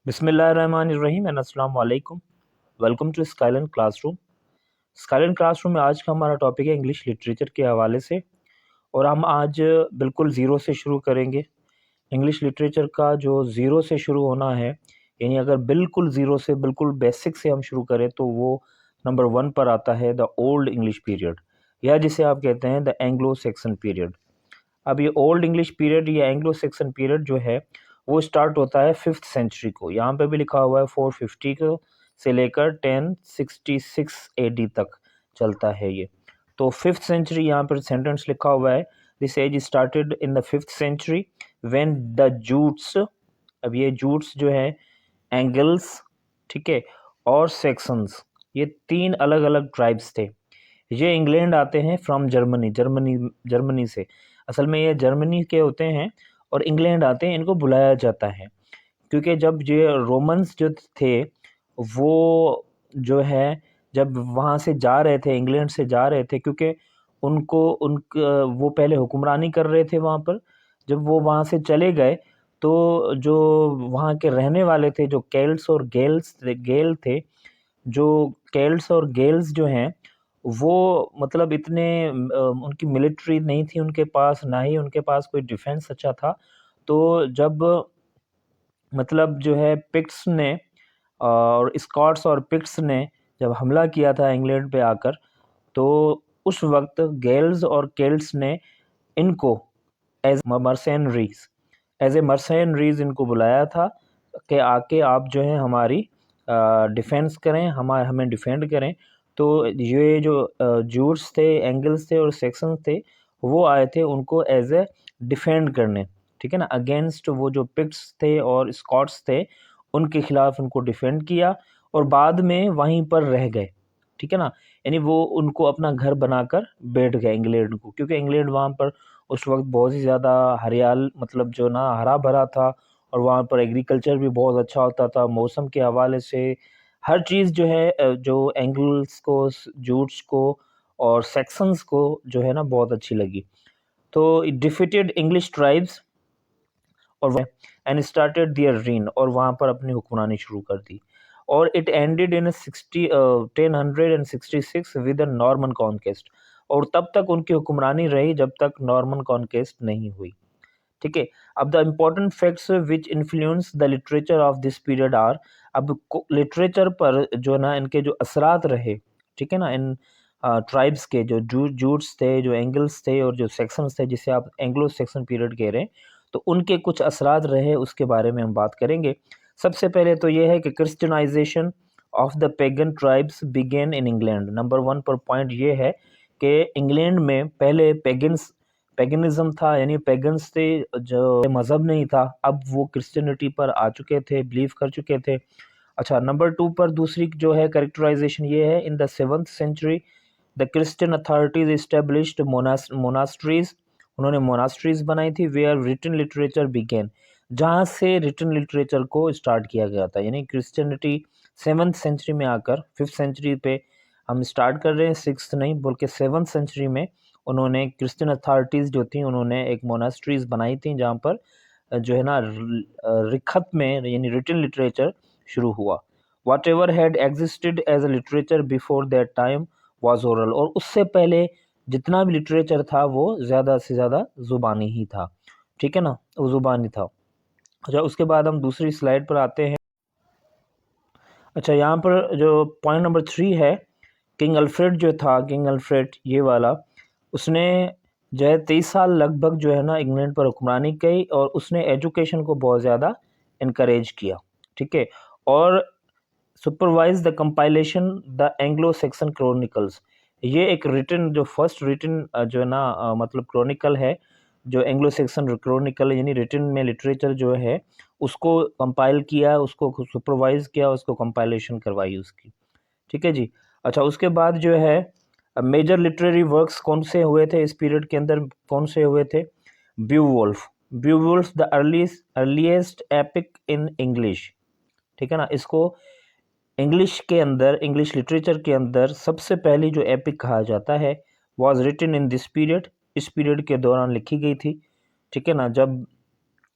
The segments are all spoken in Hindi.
बिस्मिल्लाहिर्रहमानिर्रहीम एंड अस्सलाम वालेकुम। Welcome to Skylon classroom. Skylon classroom में आज का हमारा टॉपिक है इंग्लिश लिटरेचर के हवाले से, और हम आज बिल्कुल ज़ीरो से शुरू करेंगे। इंग्लिश लिटरेचर का जो ज़ीरो से शुरू होना है, यानी अगर बिल्कुल ज़ीरो से बिल्कुल बेसिक से हम शुरू करें तो वो नंबर 1 पर आता है द ओल्ड इंग्लिश पीरियड, या जिसे आप कहते हैं द एंग्लो सेक्सन पीरियड। अब ये ओल्ड इंग्लिश पीरियड या एंग्लो सेक्सन पीरियड जो है वो स्टार्ट होता है 5th सेंचुरी को। यहाँ पे भी लिखा हुआ है 450 को से लेकर 1066 एडी तक चलता है ये। तो 5th सेंचुरी यहाँ पर सेंटेंस लिखा हुआ है, this age started in the 5th century when the Jutes. अब ये जूट्स जो है एंगल्स, ठीक है, और सेक्शंस, ये 3 अलग अलग ट्राइब्स थे। ये इंग्लैंड आते हैं फ्रॉम जर्मनी से। असल में ये जर्मनी के होते हैं और इंग्लैंड आते हैं, इनको बुलाया जाता है क्योंकि जब ये रोमन्स जो थे वो जो है जब वहाँ से जा रहे थे, इंग्लैंड से जा रहे थे, क्योंकि वो पहले हुक्मरानी कर रहे थे वहाँ पर। जब वो वहाँ से चले गए तो जो वहाँ के रहने वाले थे, जो केल्ट्स और गेल थे, जो केल्ट्स और गेल्स जो हैं वो मतलब इतने उनकी मिलिट्री नहीं थी उनके पास, ना ही उनके पास कोई डिफेंस अच्छा था। तो जब मतलब जो है पिक्ट्स ने और स्कॉट्स और पिक्ट्स ने जब हमला किया था इंग्लैंड पे आकर, तो उस वक्त गेल्स और केल्ट्स ने इनको एज ए मर्सेनरीज इनको बुलाया था कि आके आप जो है हमारी डिफेंस करें, हमें डिफेंड करें। तो ये जो जूट्स थे, एंगल्स थे और सेक्शंस थे, वो आए थे उनको एज ए डिफेंड करने, ठीक है ना, अगेंस्ट वो जो पिक्ट्स थे और स्कॉट्स थे, उनके खिलाफ उनको डिफेंड किया और बाद में वहीं पर रह गए, ठीक है ना। यानी वो उनको अपना घर बनाकर बैठ गए इंग्लैंड को, क्योंकि इंग्लैंड वहाँ पर उस वक्त बहुत ही ज़्यादा हरियाल, मतलब जो ना हरा भरा था, और वहाँ पर एग्रीकल्चर भी बहुत अच्छा होता था। मौसम के हवाले से हर चीज़ जो है जो एंगल्स को, जूट्स को और सेक्शंस को जो है ना बहुत अच्छी लगी। तो इट डिफीटेड इंग्लिश ट्राइब्स और एंड स्टार्टेड दियर रीन, और वहाँ पर अपनी हुक्मरानी शुरू कर दी। और it ended in 1066 with a Norman conquest, और तब तक उनकी हुक्मरानी रही जब तक नॉर्मन कॉन्केस्ट नहीं हुई, ठीक है। अब the important facts which influence the literature of this period are, अब लिटरेचर पर जो ना इनके जो असरात रहे, ठीक है ना, इन ट्राइब्स के जो जूट्स थे, जो एंगल्स थे और जो सेक्शंस थे, जिसे आप एंग्लो सेक्शन पीरियड कह रहे हैं, तो उनके कुछ असरात रहे, उसके बारे में हम बात करेंगे। सबसे पहले तो ये है कि Christianization of the pagan tribes began in England. Number 1 पर पॉइंट ये है कि इंग्लैंड में पहले पेगनिज्म था, यानी पेगन्स थे, जो मज़हब नहीं था, अब वो क्रिश्चियनिटी पर आ चुके थे, बिलीव कर चुके थे। अच्छा, नंबर 2 पर दूसरी जो है कैरेक्टराइजेशन ये है, in the 7th century the Christian authorities established monasteries, उन्होंने मोनास्ट्रीज बनाई थी, वेयर रिटन लिटरेचर बिगेन, जहाँ से रिटन लिटरेचर को स्टार्ट किया गया था। यानी क्रिश्चियनिटी 7th सेंचुरी में आकर 5th सेंचुरी पे हम स्टार्ट कर रहे हैं, 6th नहीं बोल के 7th सेंचुरी में उन्होंने क्रिश्चियन अथॉरिटीज़ जो थी उन्होंने एक मोनास्ट्रीज बनाई थी, जहाँ पर जो है ना रिखत में यानी रिटन लिटरेचर शुरू हुआ। Whatever had existed as a literature before that time was oral, और उससे पहले जितना भी लिटरेचर था वो ज़्यादा से ज़्यादा ज़ुबानी ही था, ठीक है ना, वो ज़ुबानी था। अच्छा, उसके बाद हम दूसरी स्लाइड पर आते हैं। अच्छा, यहाँ पर जो पॉइंट नंबर 3 है, किंग अल्फ्रेड जो था, किंग अल्फ्रेड ये वाला, उसने जो है 23 साल लगभग जो है ना इंग्लैंड पर हुक्मरानी की, और उसने एजुकेशन को बहुत ज़्यादा इनकरेज किया, ठीक है, और supervise the compilation the Anglo section chronicles. ये एक रिटन, जो फर्स्ट रिटन जो है ना मतलब क्रॉनिकल है, जो एंग्लो सेक्सन क्रॉनिकल यानी रिटन में लिटरेचर जो है उसको कंपाइल किया, उसको सुपरवाइज किया, उसको कंपाइलेशन करवाई उसकी, ठीक है जी। अच्छा, उसके बाद जो है मेजर लिटरेरी वर्क्स कौन से हुए थे इस पीरियड के अंदर, कौन से हुए थे? Beowulf the earliest epic in English, ठीक है ना। इसको इंग्लिश के अंदर, इंग्लिश लिटरेचर के अंदर सबसे पहली जो एपिक कहा जाता है was written in this period, इस पीरियड के दौरान लिखी गई थी, ठीक है ना, जब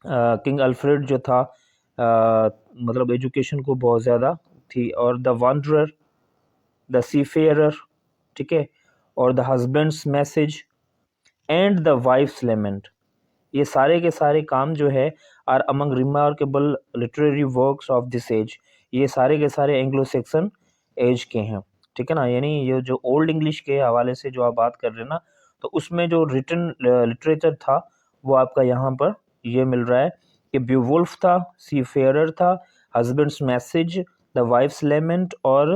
किंग अल्फ्रेड जो था मतलब एजुकेशन को बहुत ज़्यादा थी। और द वंडरर, द सीफेयरर, ठीक है, और the Husband's Message and the Wife's Lament, ये सारे के सारे काम जो है are among remarkable literary works of this age, ये सारे के सारे एंग्लो सेक्सन एज के हैं, ठीक है ना। यानी ये जो ओल्ड इंग्लिश के हवाले से जो आप बात कर रहे हैं ना, तो उसमें जो रिटन लिटरेचर था वो आपका यहाँ पर ये मिल रहा है कि ब्यूवुल्फ था, सी फेयरर था, Husband's Message, the Wife's Lament, और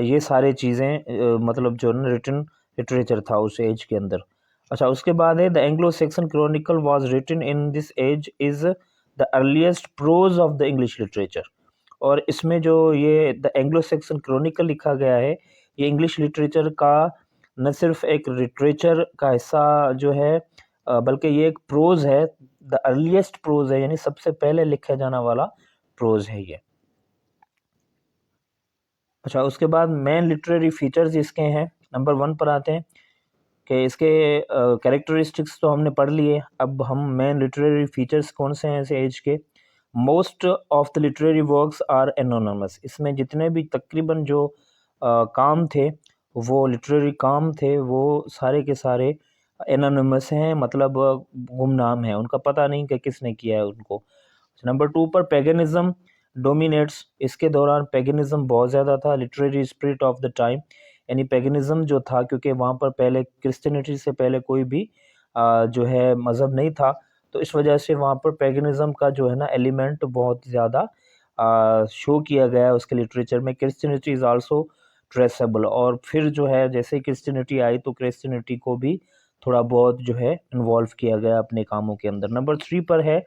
ये सारे चीज़ें मतलब जो रिटन लिटरेचर था उस एज के अंदर। अच्छा, उसके बाद है the Anglo Saxon Chronicle was written in this age is the earliest prose of the English literature. और इसमें जो ये द एंग्लो सेक्सन क्रॉनिकल लिखा गया है, ये इंग्लिश लिटरेचर का न सिर्फ एक लिटरेचर का हिस्सा जो है बल्कि ये एक प्रोज है, द अर्लीस्ट प्रोज है, यानी सबसे पहले लिखा जाने वाला प्रोज है ये। अच्छा, उसके बाद मेन लिटरेरी फीचर्स इसके हैं, नंबर 1 पर आते हैं कि इसके कैरेक्टरिस्टिक्स तो हमने पढ़ लिए। अब हम मेन लिटरेरी फीचर्स कौन से हैं इस एज के। Most of the literary works are anonymous, इसमें जितने भी तकरीबन जो काम थे, वो लिटरेरी काम थे, वो सारे के सारे एनोनिमस हैं, मतलब गुमनाम है, उनका पता नहीं कि किसने किया है उनको। नंबर 2 पर पेगनिज्म डोमिनेट्स, इसके दौरान पेगनिज्म बहुत ज़्यादा था, literary spirit of the time, यानी पेगनिज्म जो था, क्योंकि वहाँ पर पहले क्रिश्चियनिटी से पहले कोई भी जो है मज़हब नहीं था, तो इस वजह से वहाँ पर पेगनिज्म का जो है ना एलिमेंट बहुत ज़्यादा शो किया गया है उसके लिटरेचर में। क्रिश्चियनिटी इज़ आल्सो ट्रेसेबल, और फिर जो है जैसे क्रिश्चियनिटी आई तो क्रिश्चियनिटी को भी थोड़ा बहुत जो है इन्वॉल्व किया गया अपने कामों के अंदर। नंबर 3 पर है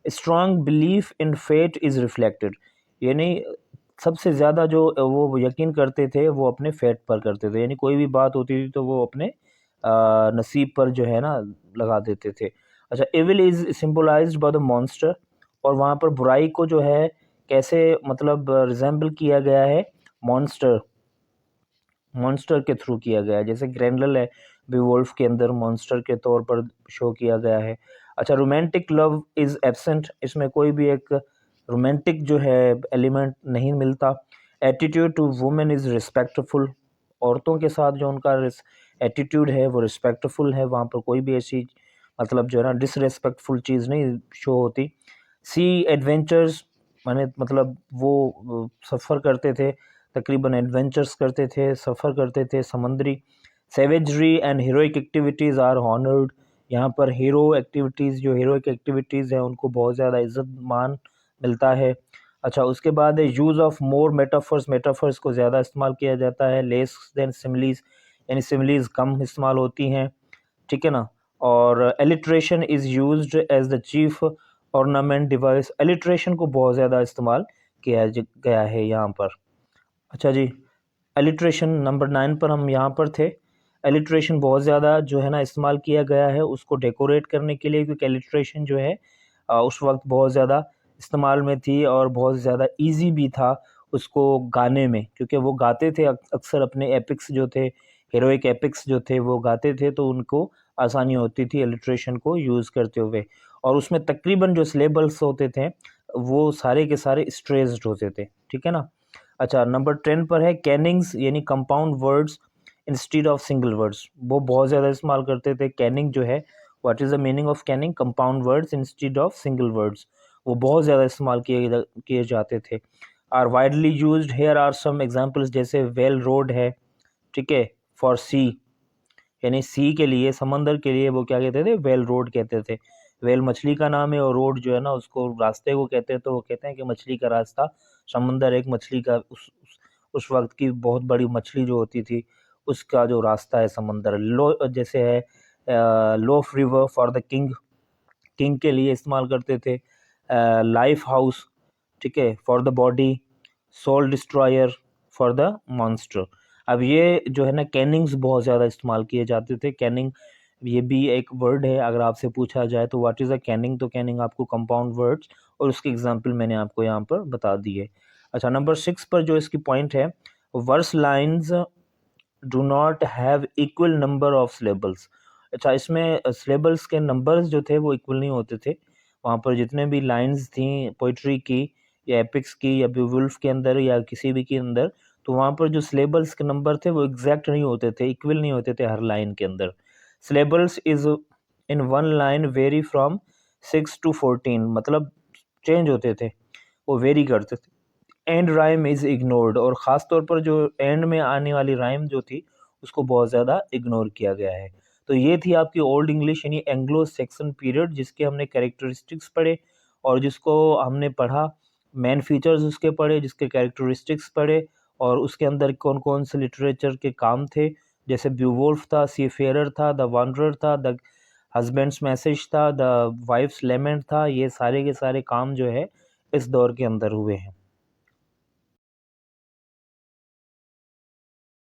strong belief in fate is reflected, यानी सबसे ज़्यादा जो वो यकीन करते थे वो अपने फेट पर करते थे, यानी कोई भी बात होती थी तो वो अपने नसीब पर जो है ना लगा देते थे। अच्छा, evil is symbolized by the monster, और वहाँ पर बुराई को जो है कैसे मतलब रिजेंबल किया गया है, मॉन्स्टर, मॉन्स्टर के थ्रू किया गया है, जैसे ग्रेंडल है बीवोल्फ के अंदर मॉन्स्टर के तौर पर शो किया गया है। अच्छा, रोमांटिक लव इज़ एब्सेंट, इसमें कोई भी एक रोमांटिक जो है एलिमेंट नहीं मिलता। Attitude to women is respectful, औरतों के साथ जो उनका एटीट्यूड है वो रिस्पेक्टफुल है, वहाँ पर कोई भी ऐसी मतलब जो है ना डिसरेस्पेक्टफुल चीज़ नहीं शो होती। सी एडवेंचर्स, माने मतलब वो सफ़र करते थे, तकरीबन एडवेंचर्स करते थे, सफ़र करते थे समंदरी। Savagery and heroic activities are honoured, यहाँ पर हीरो एक्टिविटीज़ जो हीरोइक एक्टिविटीज़ हैं उनको बहुत ज़्यादा इज्जत मान मिलता है। अच्छा, उसके बाद है use of more metaphors, metaphors को ज़्यादा इस्तेमाल किया जाता है। लेस देन सिमिलीज, यानी सिमिलीज कम इस्तेमाल होती हैं, ठीक है ना। और alliteration is used as the chief ornament device, alliteration को बहुत ज़्यादा इस्तेमाल किया गया है यहाँ पर। अच्छा जी, एलिट्रेशन नंबर 9 पर हम यहाँ पर थे। एलिट्रेशन बहुत ज़्यादा जो है ना इस्तेमाल किया गया है उसको डेकोरेट करने के लिए, क्योंकि एलिट्रेशन जो है उस वक्त बहुत ज़्यादा इस्तेमाल में थी और बहुत ज़्यादा इजी भी था उसको गाने में, क्योंकि वो गाते थे अक्सर अपने एपिक्स जो थे, हीरोइक एपिक्स जो थे वो गाते थे, तो उनको आसानी होती थी एलिट्रेशन को यूज़ करते हुए। और उसमें तकरीबन जो सिलेबल्स होते थे वो सारे के सारे स्ट्रेस्ड होते थे, ठीक है ना। अच्छा, नंबर 10 पर है कैनिंग्स, यानी compound words instead of single words, वो बहुत ज़्यादा इस्तेमाल करते थे। कैनिंग जो है, what is the meaning of kenning, compound words instead of single words, वो बहुत ज़्यादा इस्तेमाल किए जाते थे। Are widely used, here are some examples, जैसे वेल रोड है, ठीक है, फॉर सी, यानी सी के लिए, समंदर के लिए वो क्या कहते थे, वेल रोड कहते थे। वेल मछली का नाम है और रोड जो है ना उसको रास्ते को कहते हैं, तो वो कहते हैं कि मछली का रास्ता, समंदर एक मछली का उस वक्त की बहुत बड़ी मछली जो होती थी उसका जो रास्ता है समंदर। लो जैसे है loaf river for the king, king के लिए इस्तेमाल करते थे। लाइफ हाउस, ठीक है, for the body. Soul destroyer for the monster. अब ये जो है ना कैनिंग्स बहुत ज़्यादा इस्तेमाल किए जाते थे। कैनिंग ये भी एक वर्ड है, अगर आपसे पूछा जाए तो व्हाट इज़ अ कैनिंग, तो कैनिंग आपको कंपाउंड वर्ड्स और उसके एग्जांपल मैंने आपको यहाँ पर बता दिए। अच्छा, नंबर 6 पर जो इसकी पॉइंट है, verse lines do not have equal number of syllables. अच्छा, इसमें सिलेबल्स के नंबर्स जो थे वो इक्वल नहीं होते थे, वहाँ पर जितने भी लाइंस थी पोइट्री की या एपिक्स की या बेवुल्फ के अंदर या किसी भी के अंदर, तो वहाँ पर जो सिलेबल्स के नंबर थे वो एग्जैक्ट नहीं होते थे, इक्वल नहीं होते थे हर लाइन के अंदर। Syllables is in one line very from 6 to 14, मतलब चेंज होते थे, वो वेरी करते थे। एंड राइम इज इग्नोर्ड, और ख़ास तौर पर जो एंड में आने वाली राइम जो थी उसको बहुत ज़्यादा इग्नोर किया गया है। तो ये थी आपकी ओल्ड इंग्लिश यानी एंग्लो सेक्सन पीरियड, जिसके हमने कैरेक्टरिस्टिक्स पढ़े और जिसको हमने पढ़ा, मेन फीचर्स उसके पढ़े, जिसके कैरेक्टरिस्टिक्स पढ़े, और उसके अंदर कौन कौन से लिटरेचर के काम थे, जैसे ब्यूवोल्फ था, सीफेरर था, द वॉन्डरर था, द हस्बैंड्स मैसेज था, द वाइफ्स लेमेंट था। ये सारे के सारे काम जो है इस दौर के अंदर हुए हैं।